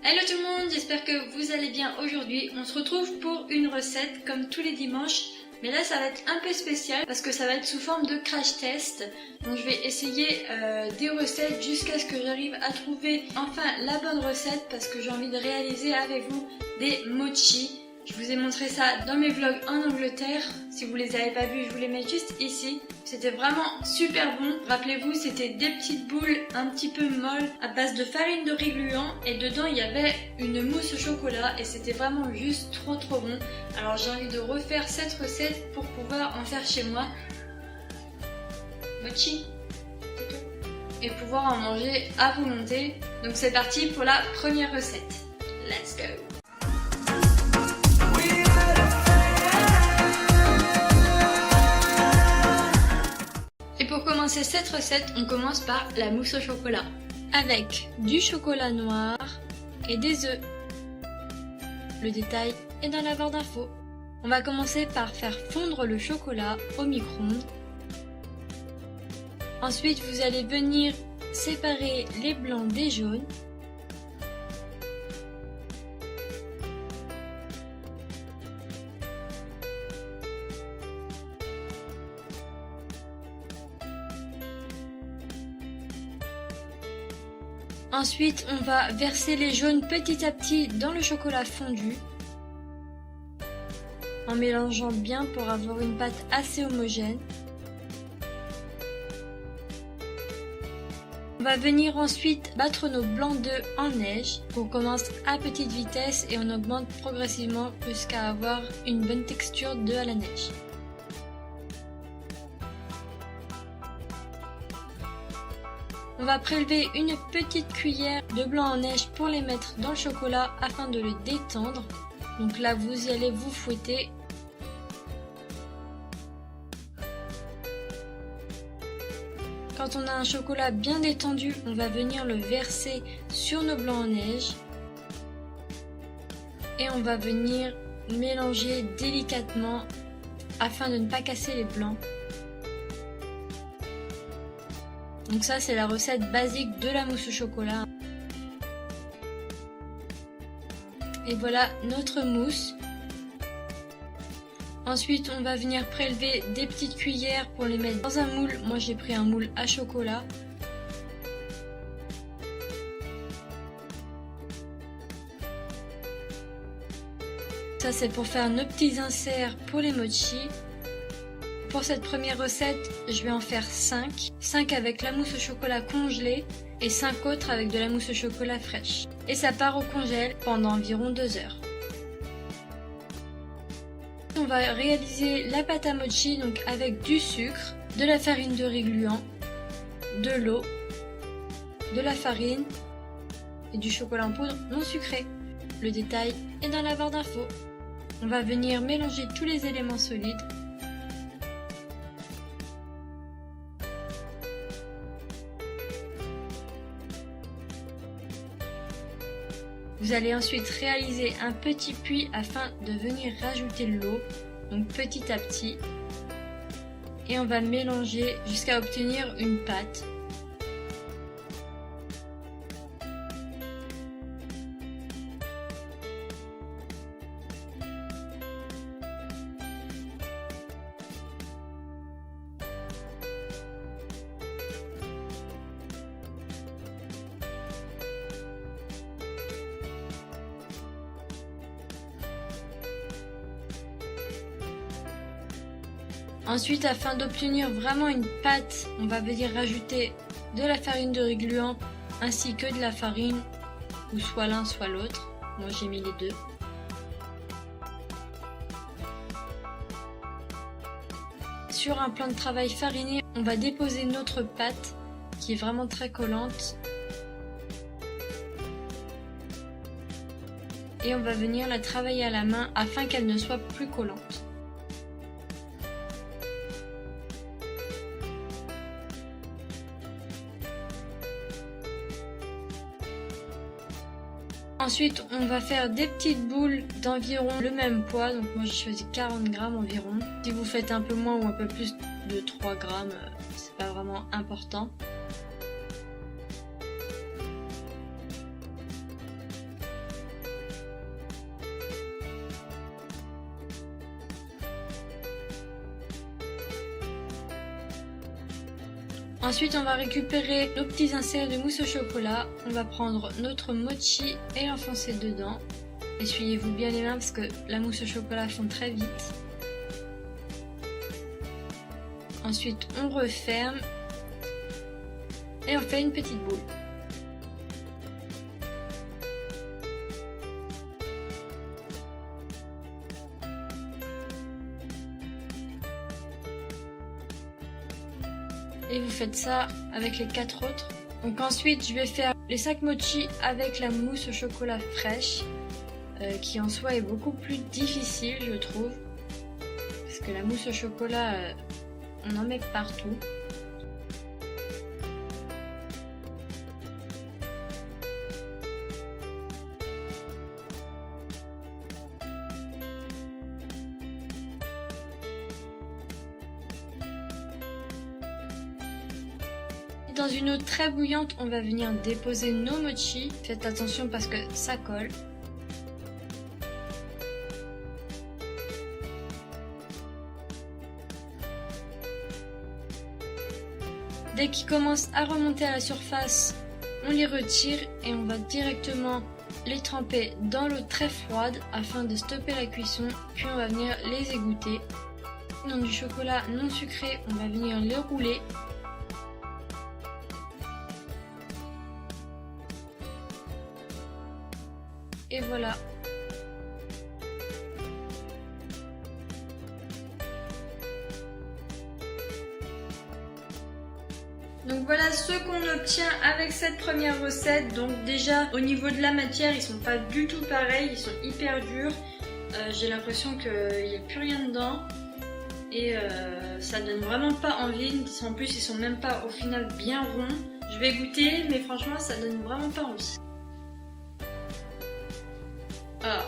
Hello tout le monde, j'espère que vous allez bien aujourd'hui. On se retrouve pour une recette comme tous les dimanches. Mais là ça va être un peu spécial parce que ça va être sous forme de crash test. Donc je vais essayer des recettes jusqu'à ce que j'arrive à trouver enfin la bonne recette parce que j'ai envie de réaliser avec vous des mochi. Je vous ai montré ça dans mes vlogs en Angleterre. Si vous les avez pas vus, je vous les mets juste ici. C'était vraiment super bon. Rappelez-vous, c'était des petites boules un petit peu molles à base de farine de riz gluant et dedans il y avait une mousse au chocolat et c'était vraiment juste trop bon. Alors j'ai envie de refaire cette recette pour pouvoir en faire chez moi. Mochi. Et pouvoir en manger à volonté. Donc c'est parti pour la première recette. Let's go! Pour commencer cette recette, on commence par la mousse au chocolat avec du chocolat noir et des œufs. Le détail est dans la barre d'infos. On va commencer par faire fondre le chocolat au micro-ondes. Ensuite, vous allez venir séparer les blancs des jaunes. Ensuite, on va verser les jaunes petit à petit dans le chocolat fondu en mélangeant bien pour avoir une pâte assez homogène. On va venir ensuite battre nos blancs d'œufs en neige. On commence à petite vitesse et on augmente progressivement jusqu'à avoir une bonne texture d'œufs à la neige. On va prélever une petite cuillère de blanc en neige pour les mettre dans le chocolat afin de le détendre. Donc là, vous y allez vous fouetter. Quand on a un chocolat bien détendu, on va venir le verser sur nos blancs en neige. Et on va venir mélanger délicatement afin de ne pas casser les blancs. Donc ça c'est la recette basique de la mousse au chocolat. Et voilà notre mousse. Ensuite on va venir prélever des petites cuillères pour les mettre dans un moule. Moi j'ai pris un moule à chocolat. Ça c'est pour faire nos petits inserts pour les mochi. Pour cette première recette, je vais en faire 5. 5 avec la mousse au chocolat congelée et 5 autres avec de la mousse au chocolat fraîche. Et ça part au congèle pendant environ 2 heures. On va réaliser la pâte à mochi donc avec du sucre, de la farine de riz gluant, de l'eau, de la farine et du chocolat en poudre non sucré. Le détail est dans la barre d'infos. On va venir mélanger tous les éléments solides. Vous allez ensuite réaliser un petit puits afin de venir rajouter l'eau, donc petit à petit. Et on va mélanger jusqu'à obtenir une pâte. Ensuite, afin d'obtenir vraiment une pâte, on va venir rajouter de la farine de riz gluant ainsi que de la farine, ou soit l'un soit l'autre. Moi j'ai mis les deux. Sur un plan de travail fariné, on va déposer notre pâte qui est vraiment très collante. Et on va venir la travailler à la main afin qu'elle ne soit plus collante. Ensuite, on va faire des petites boules d'environ le même poids. Donc moi j'ai choisi 40 grammes environ. Si vous faites un peu moins ou un peu plus de 3 grammes, c'est pas vraiment important. Ensuite, on va récupérer nos petits inserts de mousse au chocolat. On va prendre notre mochi et l'enfoncer dedans. Essuyez-vous bien les mains parce que la mousse au chocolat fond très vite. Ensuite, on referme et on fait une petite boule. Et vous faites ça avec les 4 autres. Donc ensuite, je vais faire les 5 mochi avec la mousse au chocolat fraîche, qui en soi est beaucoup plus difficile, je trouve. Parce que la mousse au chocolat, on en met partout. Dans une eau très bouillante, on va venir déposer nos mochi. Faites attention parce que ça colle. Dès qu'ils commencent à remonter à la surface, on les retire et on va directement les tremper dans l'eau très froide afin de stopper la cuisson. Puis on va venir les égoutter. Dans du chocolat non sucré, on va venir le rouler. Et voilà. Donc voilà ce qu'on obtient avec cette première recette. Donc déjà au niveau de la matière, ils sont pas du tout pareils, ils sont hyper durs. J'ai l'impression qu'il n'y a plus rien dedans. Et ça donne vraiment pas envie. En plus ils sont même pas au final bien ronds. Je vais goûter mais franchement ça donne vraiment pas envie. Alors,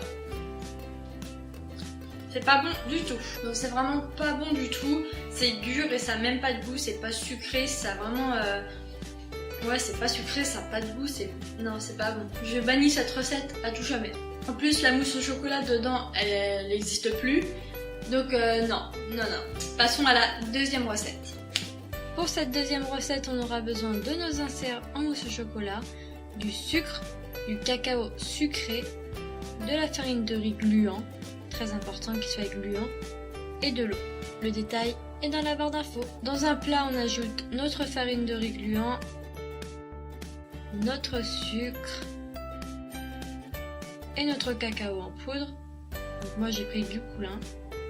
c'est pas bon du tout. Donc c'est vraiment pas bon du tout. C'est dur et ça n'a même pas de goût. C'est pas sucré. Ça a vraiment... Ouais, c'est pas sucré, ça n'a pas de goût. Non, c'est pas bon. Je bannis cette recette à tout jamais. En plus, la mousse au chocolat dedans, elle n'existe plus. Donc non. Passons à la deuxième recette. Pour cette deuxième recette, on aura besoin de nos inserts en mousse au chocolat, du sucre, du cacao sucré, de la farine de riz gluant, très important qu'il soit gluant, et de l'eau. Le détail est dans la barre d'infos. Dans un plat, on ajoute notre farine de riz gluant, notre sucre et notre cacao en poudre. Donc moi j'ai pris du coulis.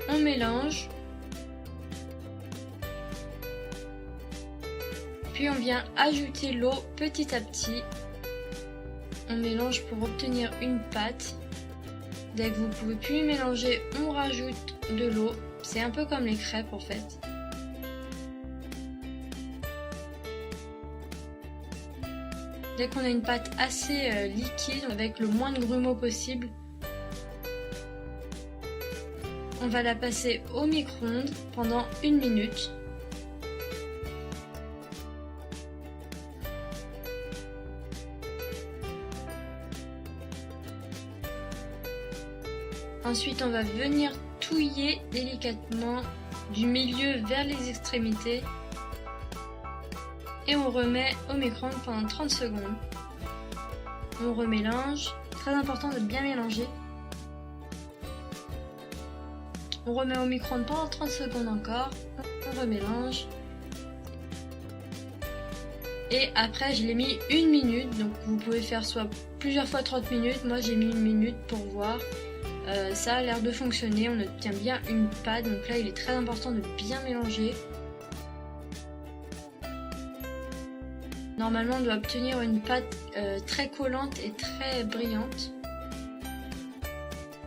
On mélange. Puis on vient ajouter l'eau petit à petit. On mélange pour obtenir une pâte. Dès que vous ne pouvez plus mélanger, on rajoute de l'eau. C'est un peu comme les crêpes en fait. Dès qu'on a une pâte assez liquide, avec le moins de grumeaux possible, on va la passer au micro-ondes pendant 1 minute. Ensuite, on va venir touiller délicatement du milieu vers les extrémités et on remet au micro-ondes pendant 30 secondes. On remélange, très important de bien mélanger. On remet au micro-ondes pendant 30 secondes encore, on remélange. Et après, je l'ai mis 1 minute, donc vous pouvez faire soit plusieurs fois 30 minutes, moi j'ai mis 1 minute pour voir. Ça a l'air de fonctionner, on obtient bien une pâte, donc là il est très important de bien mélanger. Normalement on doit obtenir une pâte très collante et très brillante.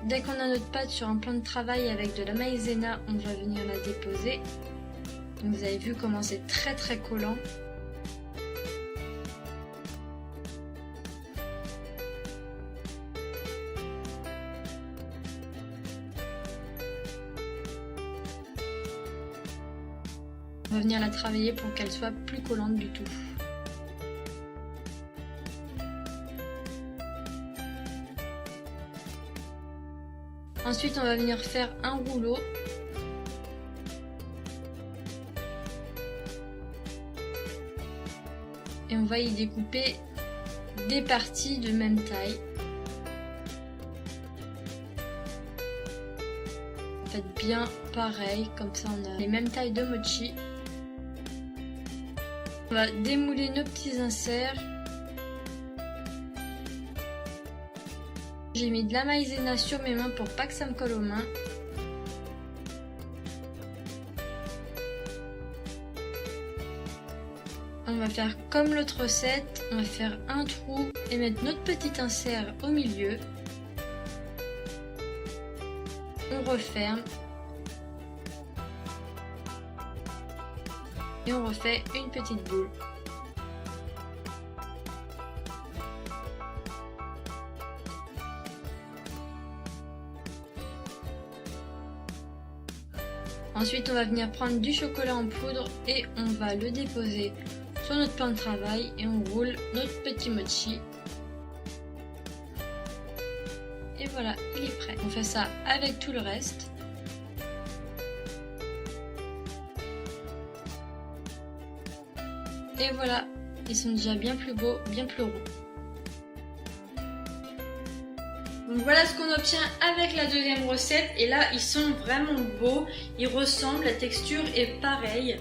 Dès qu'on a notre pâte sur un plan de travail avec de la maïzena, on va venir la déposer. Donc vous avez vu comment c'est très très collant. On va venir la travailler pour qu'elle soit plus collante du tout. Ensuite, on va venir faire un rouleau. on va y découper des parties de même taille. Faites bien pareil, comme ça on a les mêmes tailles de mochi. On va démouler nos petits inserts. J'ai mis de la maïzena sur mes mains pour pas que ça me colle aux mains. On va faire comme l'autre recette, on va faire un trou et mettre notre petit insert au milieu. On referme. Et on refait une petite boule. Ensuite, on va venir prendre du chocolat en poudre et on va le déposer sur notre plan de travail et on roule notre petit mochi. Et voilà, il est prêt. On fait ça avec tout le reste. Et voilà, ils sont déjà bien plus beaux, bien plus ronds. Donc voilà ce qu'on obtient avec la deuxième recette. Et là, ils sont vraiment beaux. Ils ressemblent, la texture est pareille.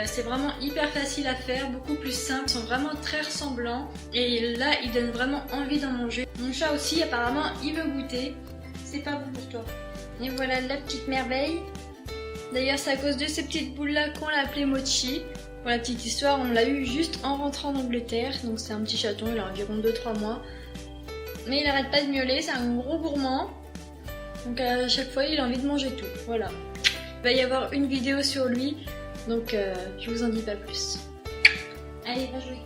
C'est vraiment hyper facile à faire, beaucoup plus simple. Ils sont vraiment très ressemblants. Et là, ils donnent vraiment envie d'en manger. Mon chat aussi, apparemment, il veut goûter. C'est pas bon pour toi. Et voilà la petite merveille. D'ailleurs, c'est à cause de ces petites boules-là qu'on l'a appelé mochi. Pour la petite histoire, on l'a eu juste en rentrant d'Angleterre. Donc c'est un petit chaton, il a environ 2-3 mois. Mais il arrête pas de miauler, c'est un gros gourmand. Donc à chaque fois, il a envie de manger tout. Voilà. Il va y avoir une vidéo sur lui. Donc je vous en dis pas plus. Allez, va jouer.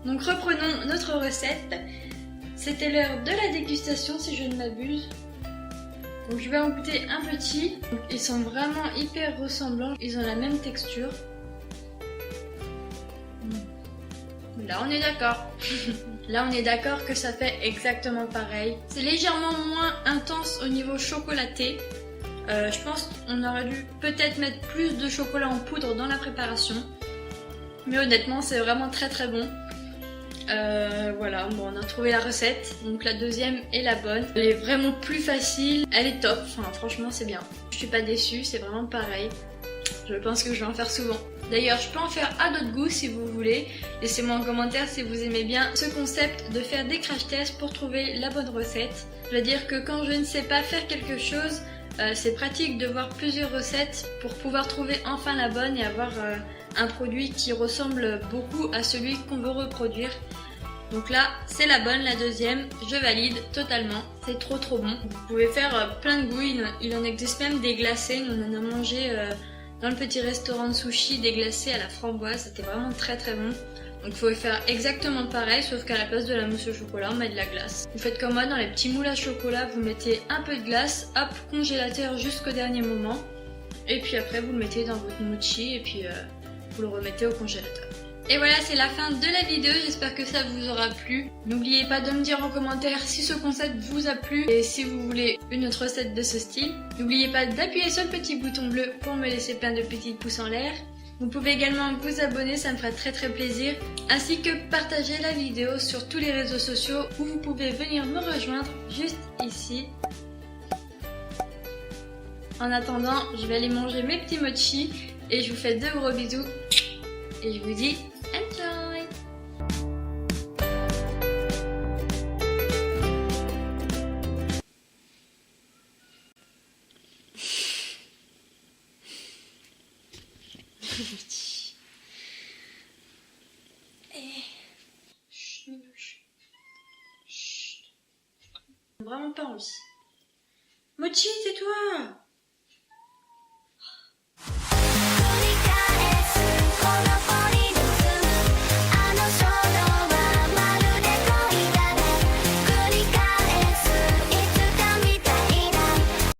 Donc reprenons notre recette. C'était l'heure de la dégustation si je ne m'abuse. Donc je vais en goûter un petit. Donc, ils sont vraiment hyper ressemblants. Ils ont la même texture. Là on est d'accord. Là on est d'accord que ça fait exactement pareil. C'est légèrement moins intense au niveau chocolaté. Je pense qu'on aurait dû peut-être mettre plus de chocolat en poudre dans la préparation. Mais honnêtement c'est vraiment très très bon. Voilà, bon, on a trouvé la recette. Donc la deuxième est la bonne. Elle est vraiment plus facile. Elle est top. Enfin franchement c'est bien. Je suis pas déçue, c'est vraiment pareil. Je pense que je vais en faire souvent. D'ailleurs, je peux en faire à d'autres goûts si vous voulez. Laissez-moi en commentaire si vous aimez bien ce concept de faire des crash tests pour trouver la bonne recette. Je veux dire que quand je ne sais pas faire quelque chose, c'est pratique de voir plusieurs recettes pour pouvoir trouver enfin la bonne et avoir un produit qui ressemble beaucoup à celui qu'on veut reproduire. Donc là, c'est la bonne, la deuxième, je valide totalement, c'est trop bon. Vous pouvez faire plein de goûts, il en existe même des glacés, on en a mangé dans le petit restaurant de sushi, des glacés à la framboise, c'était vraiment très bon. Donc il faut faire exactement pareil, sauf qu'à la place de la mousse au chocolat, on met de la glace. Vous faites comme moi, dans les petits moules à chocolat, vous mettez un peu de glace, hop, congélateur jusqu'au dernier moment. Et puis après, vous le mettez dans votre mochi et puis vous le remettez au congélateur. Et voilà, c'est la fin de la vidéo, j'espère que ça vous aura plu. N'oubliez pas de me dire en commentaire si ce concept vous a plu et si vous voulez une autre recette de ce style. N'oubliez pas d'appuyer sur le petit bouton bleu pour me laisser plein de petits pouces en l'air. Vous pouvez également vous abonner, ça me fera très plaisir, ainsi que partager la vidéo sur tous les réseaux sociaux où vous pouvez venir me rejoindre juste ici. En attendant, je vais aller manger mes petits mochis et je vous fais de gros bisous et je vous dis enjoy! Chut, Minouche. Chut. Vraiment pas envie. Mochi, c'est toi!